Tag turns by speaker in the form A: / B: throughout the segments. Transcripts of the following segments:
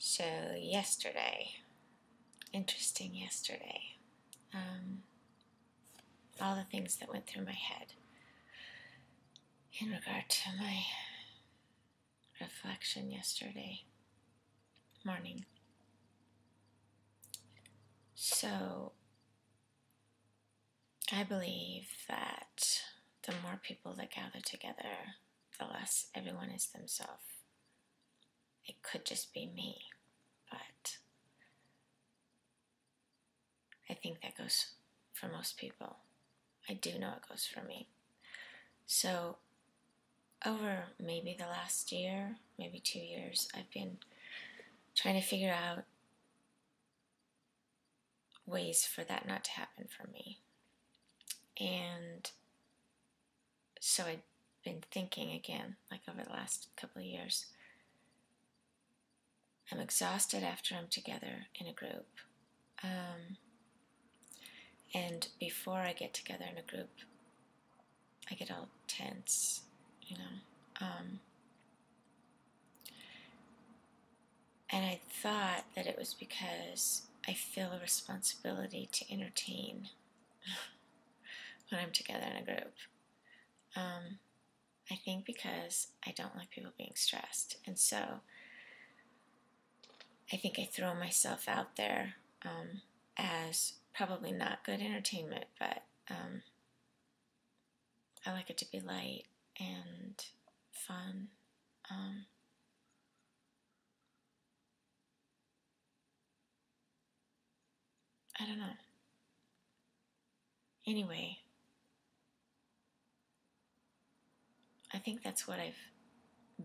A: So yesterday, interesting yesterday, all the things that went through my head in regard to my reflection yesterday morning. So I believe that the more people that gather together, the less everyone is themselves. It could just be me, but I think that goes for most people. I do know it goes for me. So over maybe the last year, maybe 2 years, I've been trying to figure out ways for that not to happen for me. And so I've been thinking again, like over the last couple of years, I'm exhausted after I'm together in a group. And before I get together in a group, I get all tense, And I thought that it was because I feel a responsibility to entertain when I'm together in a group. I think because I don't like people being stressed. And so I think I throw myself out there as probably not good entertainment, but I like it to be light and fun. I don't know. Anyway, I think that's what I've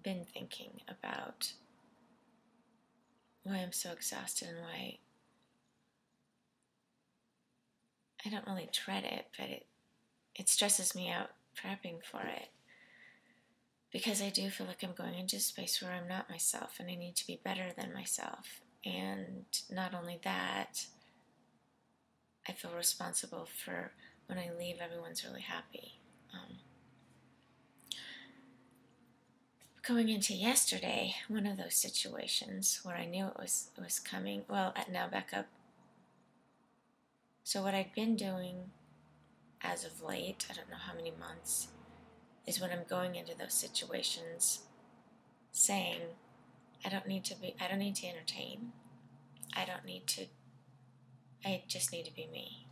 A: been thinking about, why I'm so exhausted and why I don't really dread it, but it stresses me out prepping for it. Because I do feel like I'm going into a space where I'm not myself and I need to be better than myself. And not only that, I feel responsible for when I leave, everyone's really happy. Going into yesterday, one of those situations where I knew it was coming. Well, now back up. So what I'd been doing as of late, I don't know how many months, is when I'm going into those situations saying, I don't need to entertain. I just need to be me,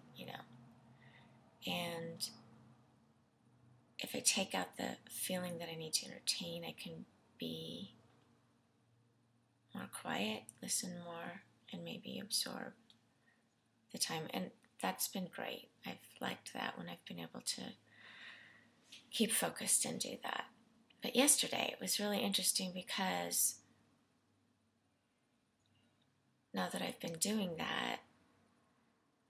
A: And if I take out the feeling that I need to entertain, I can be more quiet, listen more, and maybe absorb the time. And that's been great. I've liked that when I've been able to keep focused and do that. But yesterday it was really interesting because now that I've been doing that,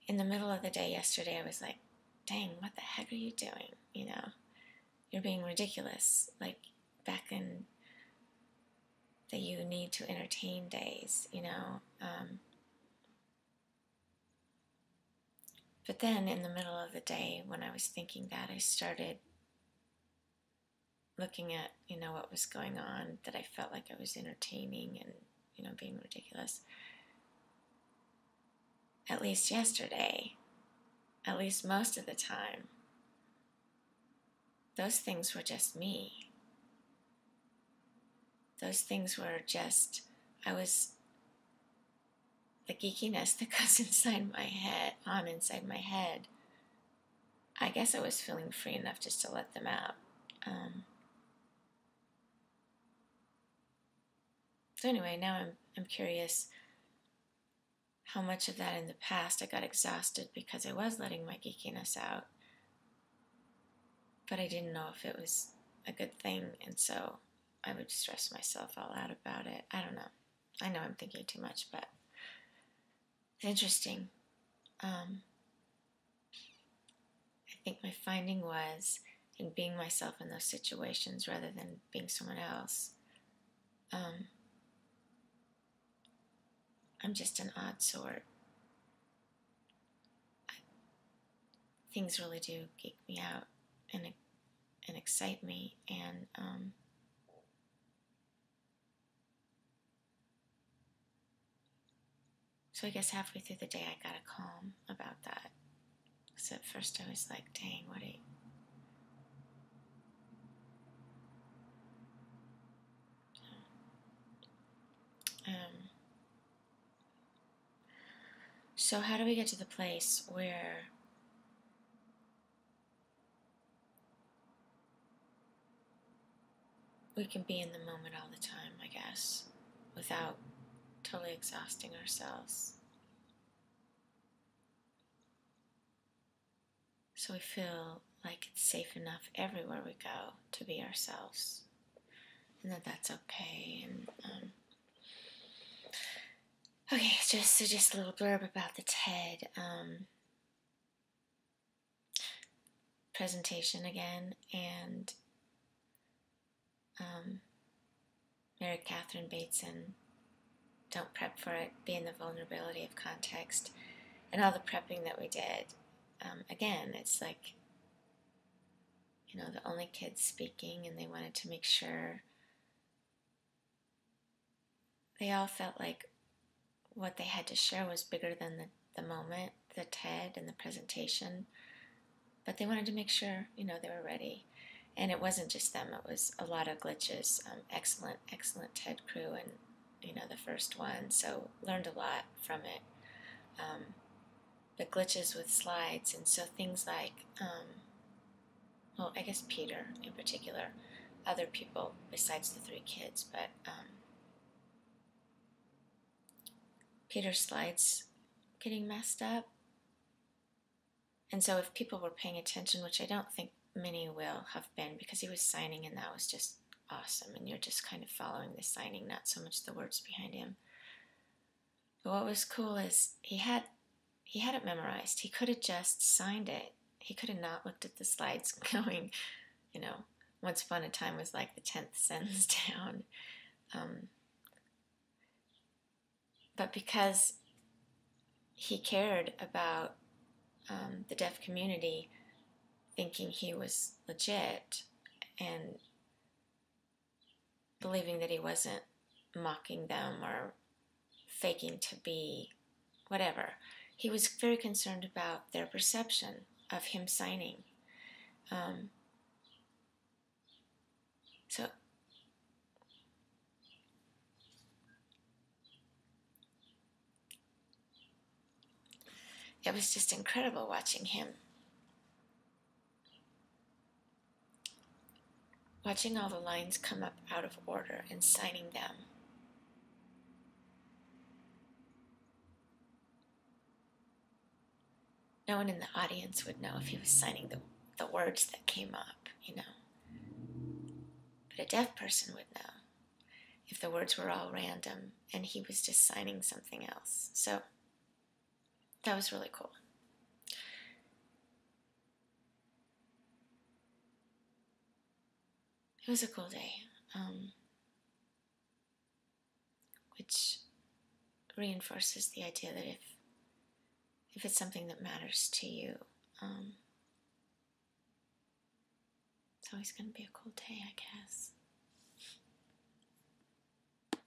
A: in the middle of the day yesterday I was like, dang, what the heck are you doing? You're being ridiculous. Like back in the you need to entertain days, But then in the middle of the day when I was thinking that, I started looking at, what was going on, that I felt like I was entertaining and, being ridiculous. At least yesterday, at least most of the time, those things were just me. Those things were just, the geekiness that goes inside my head, I guess I was feeling free enough just to let them out. So anyway, now I'm curious how much of that in the past I got exhausted because I was letting my geekiness out, but I didn't know if it was a good thing, and so I would stress myself all out about it. I don't know. I know I'm thinking too much, but it's interesting. I think my finding was in being myself in those situations rather than being someone else. I'm just an odd sort. Things really do geek me out and excite me, and So I guess halfway through the day I got a calm about that. So at first I was like, dang, what are you... So how do we get to the place where we can be in the moment all the time, I guess, without totally exhausting ourselves? So we feel like it's safe enough everywhere we go to be ourselves, and that that's okay. And okay, just a little blurb about the TED presentation again, and Mary Catherine Bateson, don't prep for it, be in the vulnerability of context, and all the prepping that we did. Again, it's like, you know, the only kids speaking, and they wanted to make sure they all felt like what they had to share was bigger than the moment, the TED and the presentation, but they wanted to make sure, you know, they were ready. And it wasn't just them, it was a lot of glitches. Excellent TED crew, and, you know, the first one, so learned a lot from it. The glitches with slides, and so things like, well, I guess Peter in particular, other people besides the 3 kids, but Peter's slides getting messed up. And so if people were paying attention, which I don't think many will have been, because he was signing and that was just awesome, and you're just kind of following the signing, not so much the words behind him. But what was cool is he had it memorized. He could have just signed it. He could have not looked at the slides going, you know, once upon a time was like the 10th sentence down. But because he cared about the deaf community, thinking he was legit and believing that he wasn't mocking them or faking to be whatever, he was very concerned about their perception of him signing. So it was just incredible watching him. Watching all the lines come up out of order and signing them. No one in the audience would know if he was signing the words that came up, you know. But a deaf person would know if the words were all random and he was just signing something else. So that was really cool. It was a cool day, which reinforces the idea that if it's something that matters to you, it's always going to be a cool day, I guess.